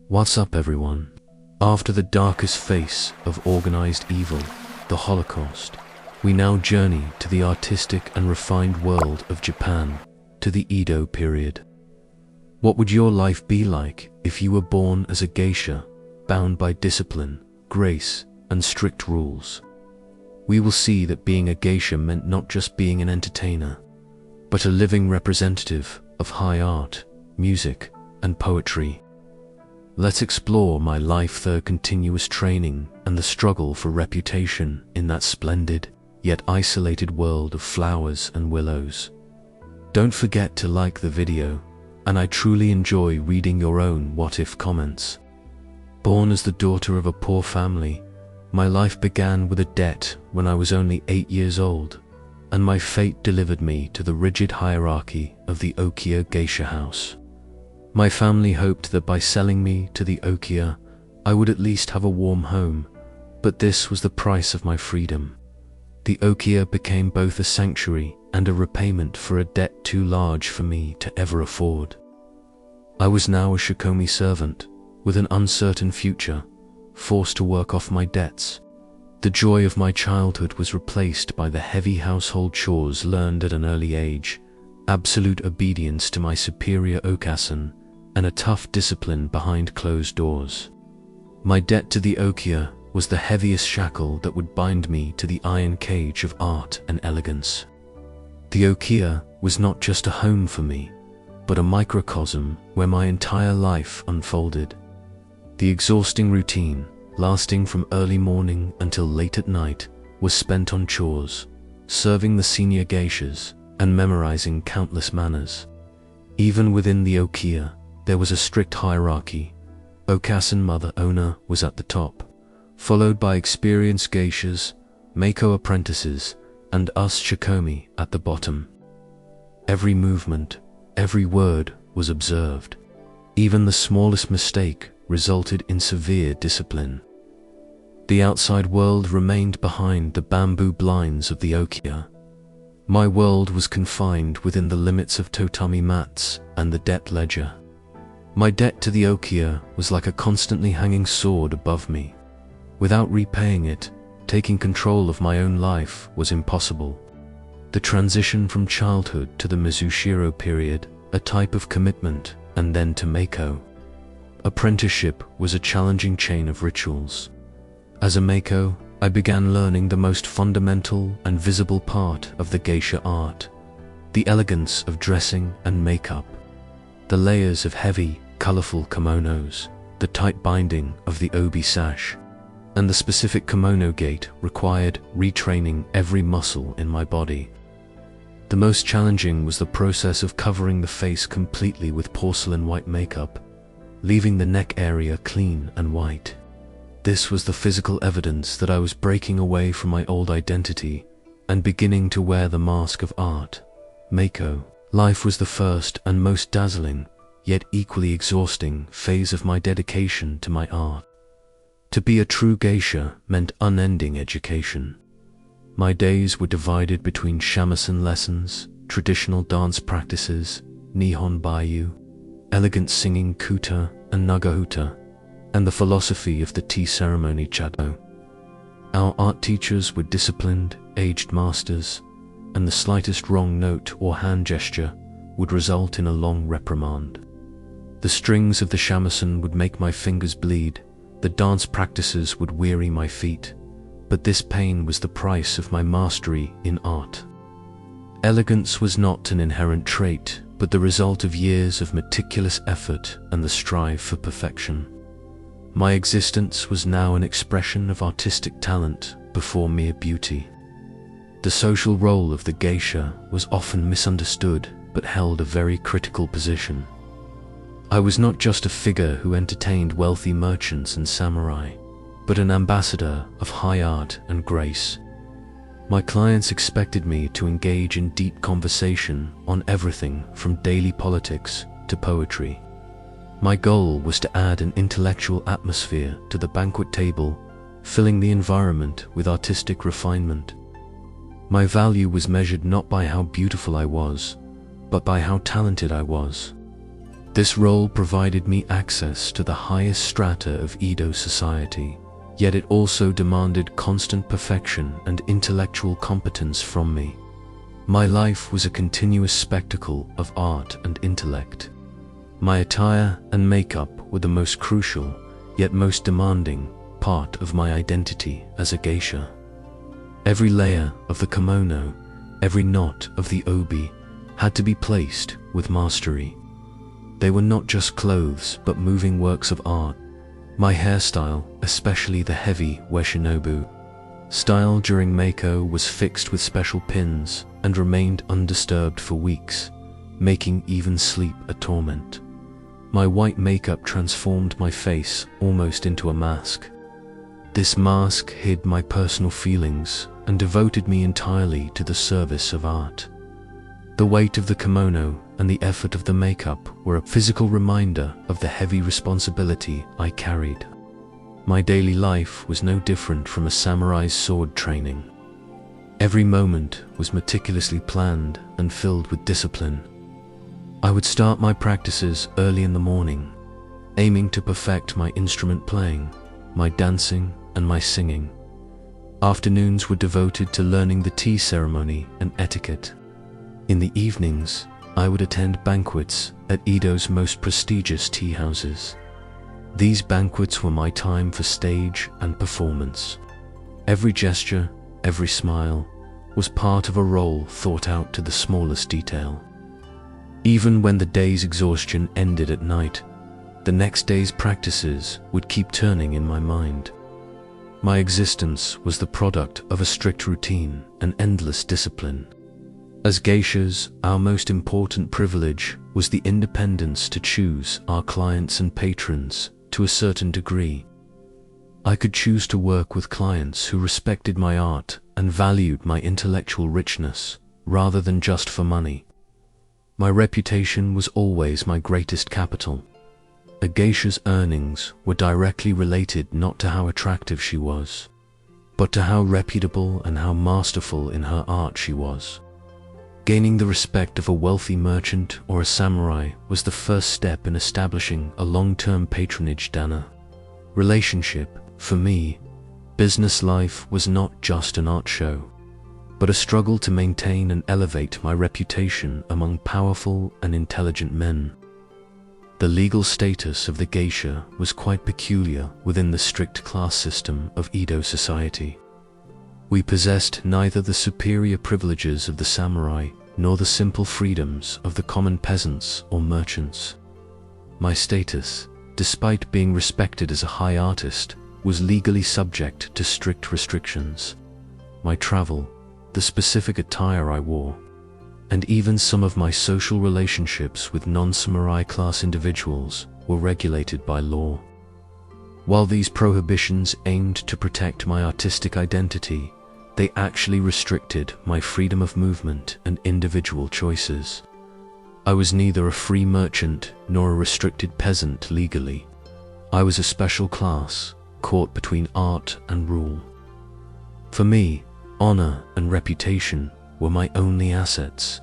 What's up, everyone? After the darkest face of organized evil, the Holocaust, we now journey to the artistic and refined world of Japan, to the Edo period. What would your life be like if you were born as a geisha, bound by discipline, grace, and strict rules? We will see that being a geisha meant not just being an entertainer, but a living representative of high art, music, and poetry. Let's explore my life through continuous training and the struggle for reputation in that splendid, yet isolated world of flowers and willows. Don't forget to like the video, and I truly enjoy reading your own what-if comments. Born as the daughter of a poor family, my life began with a debt when I was only 8 years old, and my fate delivered me to the rigid hierarchy of the Okiya geisha house. My family hoped that by selling me to the Okiya, I would at least have a warm home, but this was the price of my freedom. The Okiya became both a sanctuary and a repayment for a debt too large for me to ever afford. I was now a shikomi servant, with an uncertain future, forced to work off my debts. The joy of my childhood was replaced by the heavy household chores learned at an early age, absolute obedience to my superior okasan, and a tough discipline behind closed doors. My debt to the Okiya was the heaviest shackle that would bind me to the iron cage of art and elegance. The Okiya was not just a home for me, but a microcosm where my entire life unfolded. The exhausting routine, lasting from early morning until late at night, was spent on chores, serving the senior geishas, and memorizing countless manners. Even within the Okiya, there was a strict hierarchy. Okasan Mother Owner was at the top, followed by experienced geishas, Mako apprentices, and us shikomi at the bottom. Every movement, every word was observed. Even the smallest mistake resulted in severe discipline. The outside world remained behind the bamboo blinds of the Okiya. My world was confined within the limits of tatami mats and the debt ledger. My debt to the Okiya was like a constantly hanging sword above me. Without repaying it, taking control of my own life was impossible. The transition from childhood to the Mizushiro period, a type of commitment, and then to Mako. Apprenticeship was a challenging chain of rituals. As a Mako, I began learning the most fundamental and visible part of the geisha art, the elegance of dressing and makeup, the layers of heavy, colorful kimonos, the tight binding of the obi sash, and the specific kimono gait required retraining every muscle in my body. The most challenging was the process of covering the face completely with porcelain white makeup, leaving the neck area clean and white. This was the physical evidence that I was breaking away from my old identity and beginning to wear the mask of art, Mako. Life was the first and most dazzling, yet equally exhausting phase of my dedication to my art. To be a true geisha meant unending education. My days were divided between shamisen lessons, traditional dance practices, Nihon Bayu, elegant singing kuta and nagahuta, and the philosophy of the tea ceremony chado. Our art teachers were disciplined, aged masters, and the slightest wrong note or hand gesture would result in a long reprimand. The strings of the shamisen would make my fingers bleed, the dance practices would weary my feet, but this pain was the price of my mastery in art. Elegance was not an inherent trait, but the result of years of meticulous effort and the strive for perfection. My existence was now an expression of artistic talent before mere beauty. The social role of the geisha was often misunderstood but held a very critical position. I was not just a figure who entertained wealthy merchants and samurai, but an ambassador of high art and grace. My clients expected me to engage in deep conversation on everything from daily politics to poetry. My goal was to add an intellectual atmosphere to the banquet table, filling the environment with artistic refinement. My value was measured not by how beautiful I was, but by how talented I was. This role provided me access to the highest strata of Edo society, yet it also demanded constant perfection and intellectual competence from me. My life was a continuous spectacle of art and intellect. My attire and makeup were the most crucial, yet most demanding, part of my identity as a geisha. Every layer of the kimono, every knot of the obi, had to be placed with mastery. They were not just clothes, but moving works of art. My hairstyle, especially the heavy Weshinobu style during Meiko, was fixed with special pins and remained undisturbed for weeks, making even sleep a torment. My white makeup transformed my face almost into a mask. This mask hid my personal feelings and devoted me entirely to the service of art. The weight of the kimono and the effort of the makeup were a physical reminder of the heavy responsibility I carried. My daily life was no different from a samurai's sword training. Every moment was meticulously planned and filled with discipline. I would start my practices early in the morning, aiming to perfect my instrument playing, my dancing, and my singing. Afternoons were devoted to learning the tea ceremony and etiquette. In the evenings, I would attend banquets at Edo's most prestigious tea houses. These banquets were my time for stage and performance. Every gesture, every smile, was part of a role thought out to the smallest detail. Even when the day's exhaustion ended at night, the next day's practices would keep turning in my mind. My existence was the product of a strict routine and endless discipline. As geishas, our most important privilege was the independence to choose our clients and patrons to a certain degree. I could choose to work with clients who respected my art and valued my intellectual richness, rather than just for money. My reputation was always my greatest capital. A geisha's earnings were directly related not to how attractive she was, but to how reputable and how masterful in her art she was. Gaining the respect of a wealthy merchant or a samurai was the first step in establishing a long-term patronage relationship. For me, business life was not just an art show, but a struggle to maintain and elevate my reputation among powerful and intelligent men. The legal status of the geisha was quite peculiar within the strict class system of Edo society. We possessed neither the superior privileges of the samurai nor the simple freedoms of the common peasants or merchants. My status, despite being respected as a high artist, was legally subject to strict restrictions. My travel, the specific attire I wore, and even some of my social relationships with non-samurai class individuals were regulated by law. While these prohibitions aimed to protect my artistic identity, they actually restricted my freedom of movement and individual choices. I was neither a free merchant nor a restricted peasant legally. I was a special class, caught between art and rule. For me, honor and reputation were my only assets.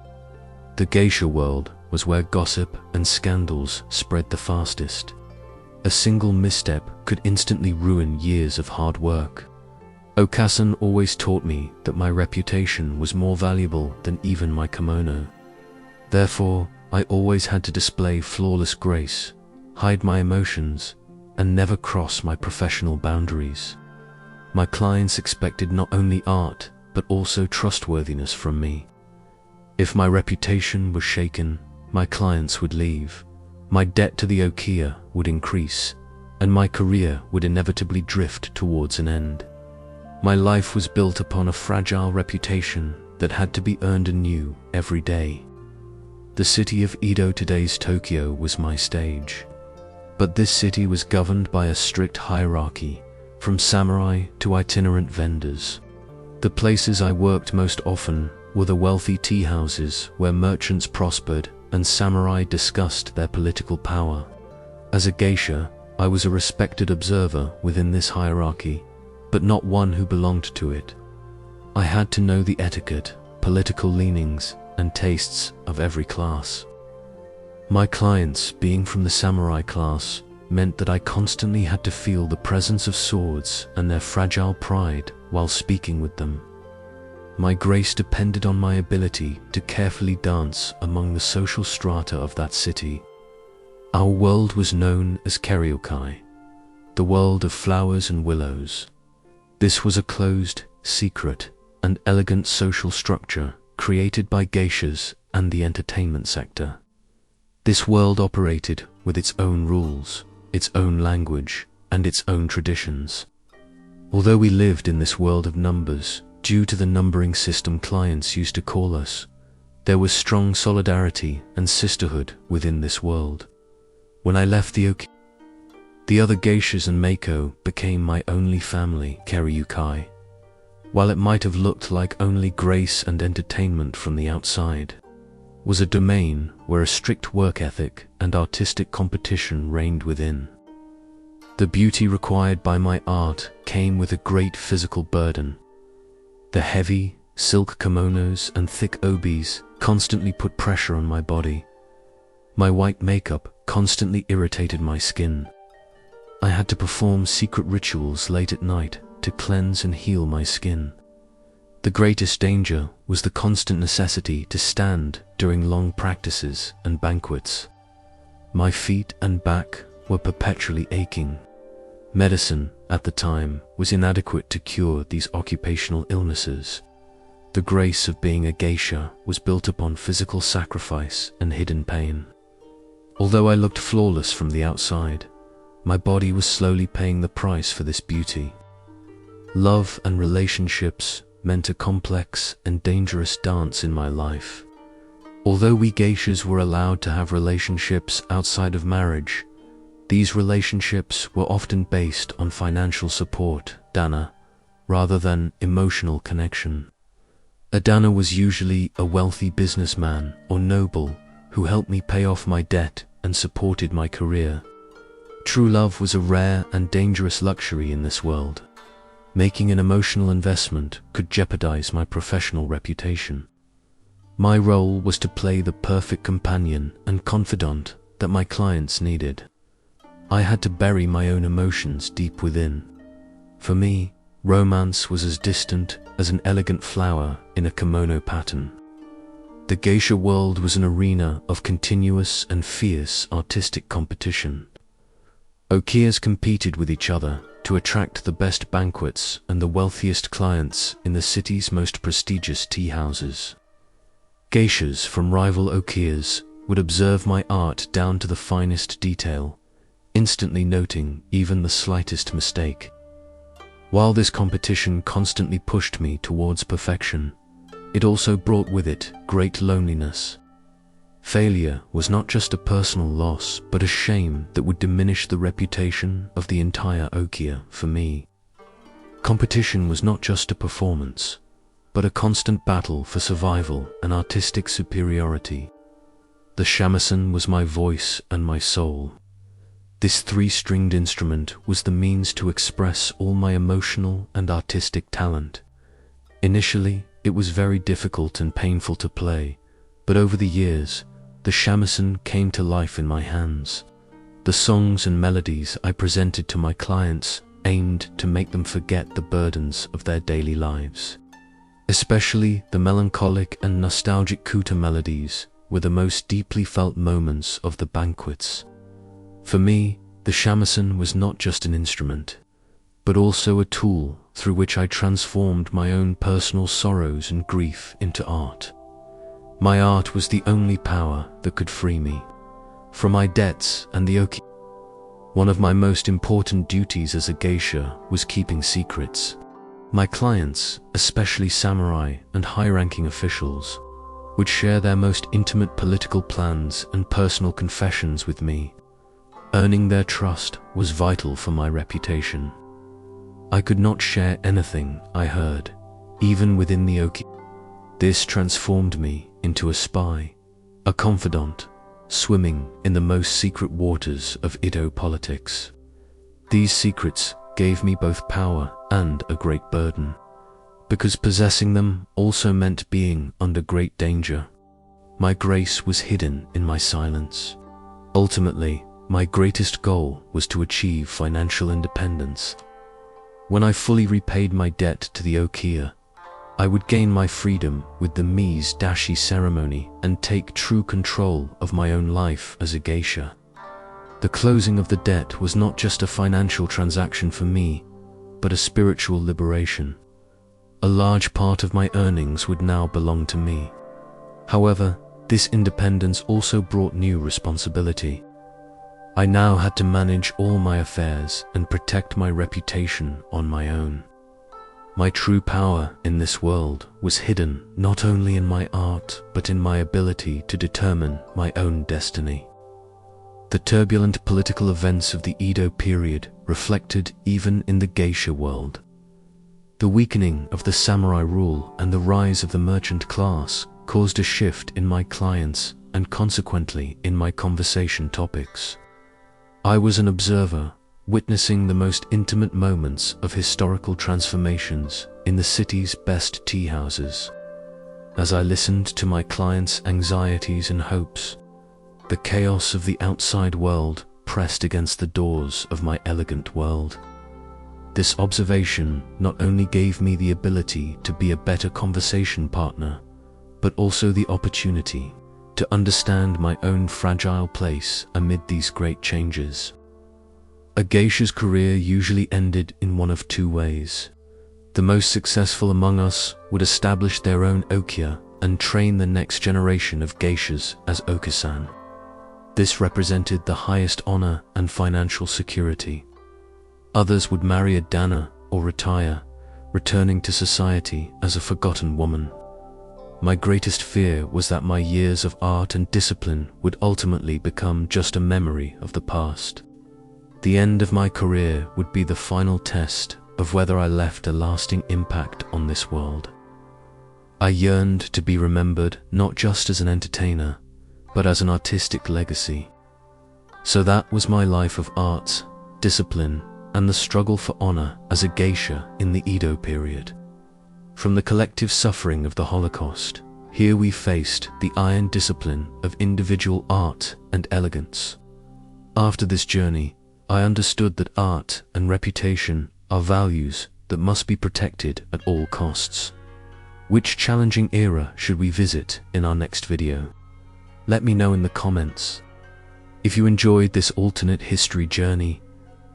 The geisha world was where gossip and scandals spread the fastest. A single misstep could instantly ruin years of hard work. Okasan always taught me that my reputation was more valuable than even my kimono. Therefore, I always had to display flawless grace, hide my emotions, and never cross my professional boundaries. My clients expected not only art, but also trustworthiness from me. If my reputation was shaken, my clients would leave, my debt to the okiya would increase, and my career would inevitably drift towards an end. My life was built upon a fragile reputation that had to be earned anew every day. The city of Edo, today's Tokyo, was my stage. But this city was governed by a strict hierarchy, from samurai to itinerant vendors. The places I worked most often were the wealthy tea houses where merchants prospered and samurai discussed their political power. As a geisha, I was a respected observer within this hierarchy, but not one who belonged to it. I had to know the etiquette, political leanings, and tastes of every class. My clients, being from the samurai class, meant that I constantly had to feel the presence of swords and their fragile pride while speaking with them. My grace depended on my ability to carefully dance among the social strata of that city. Our world was known as Keryokai, the world of flowers and willows. This was a closed, secret, and elegant social structure created by geishas and the entertainment sector. This world operated with its own rules, its own language, and its own traditions. Although we lived in this world of numbers, due to the numbering system clients used to call us, there was strong solidarity and sisterhood within this world. When I left the other geishas and Meiko became my only family. Karyukai, while it might have looked like only grace and entertainment from the outside, was a domain where a strict work ethic and artistic competition reigned within. The beauty required by my art came with a great physical burden. The heavy, silk kimonos and thick obis constantly put pressure on my body. My white makeup constantly irritated my skin. I had to perform secret rituals late at night to cleanse and heal my skin. The greatest danger was the constant necessity to stand during long practices and banquets. My feet and back were perpetually aching. Medicine, at the time, was inadequate to cure these occupational illnesses. The grace of being a geisha was built upon physical sacrifice and hidden pain. Although I looked flawless from the outside, my body was slowly paying the price for this beauty. Love and relationships meant a complex and dangerous dance in my life. Although we geishas were allowed to have relationships outside of marriage, these relationships were often based on financial support, dana, rather than emotional connection. A dana was usually a wealthy businessman or noble who helped me pay off my debt and supported my career. True love was a rare and dangerous luxury in this world. Making an emotional investment could jeopardize my professional reputation. My role was to play the perfect companion and confidant that my clients needed. I had to bury my own emotions deep within. For me, romance was as distant as an elegant flower in a kimono pattern. The geisha world was an arena of continuous and fierce artistic competition. Okiyas competed with each other to attract the best banquets and the wealthiest clients in the city's most prestigious tea houses. Geishas from rival okiyas would observe my art down to the finest detail, instantly noting even the slightest mistake. While this competition constantly pushed me towards perfection, it also brought with it great loneliness. Failure was not just a personal loss, but a shame that would diminish the reputation of the entire okiya for me. Competition was not just a performance, but a constant battle for survival and artistic superiority. The shamisen was my voice and my soul. This three-stringed instrument was the means to express all my emotional and artistic talent. Initially, it was very difficult and painful to play, but over the years, the shamisen came to life in my hands. The songs and melodies I presented to my clients aimed to make them forget the burdens of their daily lives. Especially the melancholic and nostalgic kuta melodies were the most deeply felt moments of the banquets. For me, the shamisen was not just an instrument, but also a tool through which I transformed my own personal sorrows and grief into art. My art was the only power that could free me from my debts and the oki. One of my most important duties as a geisha was keeping secrets. My clients, especially samurai and high-ranking officials, would share their most intimate political plans and personal confessions with me. Earning their trust was vital for my reputation. I could not share anything I heard, even within the oki. This transformed me into a spy, a confidant, swimming in the most secret waters of Edo politics. These secrets gave me both power and a great burden, because possessing them also meant being under great danger. my grace was hidden in my silence. Ultimately, my greatest goal was to achieve financial independence. When I fully repaid my debt to the Okia, I would gain my freedom with the Mise Dashi ceremony and take true control of my own life as a geisha. The closing of the debt was not just a financial transaction for me, but a spiritual liberation. A large part of my earnings would now belong to me. However, this independence also brought new responsibility. I now had to manage all my affairs and protect my reputation on my own. My true power in this world was hidden not only in my art, but in my ability to determine my own destiny. The turbulent political events of the Edo period reflected even in the geisha world. The weakening of the samurai rule and the rise of the merchant class caused a shift in my clients and consequently in my conversation topics. I was an observer, witnessing the most intimate moments of historical transformations in the city's best tea houses. As I listened to my clients' anxieties and hopes, the chaos of the outside world pressed against the doors of my elegant world. This observation not only gave me the ability to be a better conversation partner, but also the opportunity to understand my own fragile place amid these great changes. A geisha's career usually ended in one of two ways. The most successful among us would establish their own okia and train the next generation of geishas as okisan. This represented the highest honor and financial security. Others would marry a dana or retire, returning to society as a forgotten woman. My greatest fear was that my years of art and discipline would ultimately become just a memory of the past. The end of my career would be the final test of whether I left a lasting impact on this world. I yearned to be remembered not just as an entertainer, but as an artistic legacy. So that was my life of art, discipline, and the struggle for honor as a geisha in the Edo period. From the collective suffering of the Holocaust, here we faced the iron discipline of individual art and elegance. After this journey, I understood that art and reputation are values that must be protected at all costs. Which challenging era should we visit in our next video? Let me know in the comments. If you enjoyed this alternate history journey,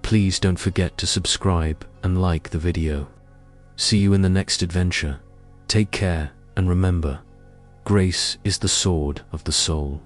please don't forget to subscribe and like the video. See you in the next adventure. Take care, and remember, grace is the sword of the soul.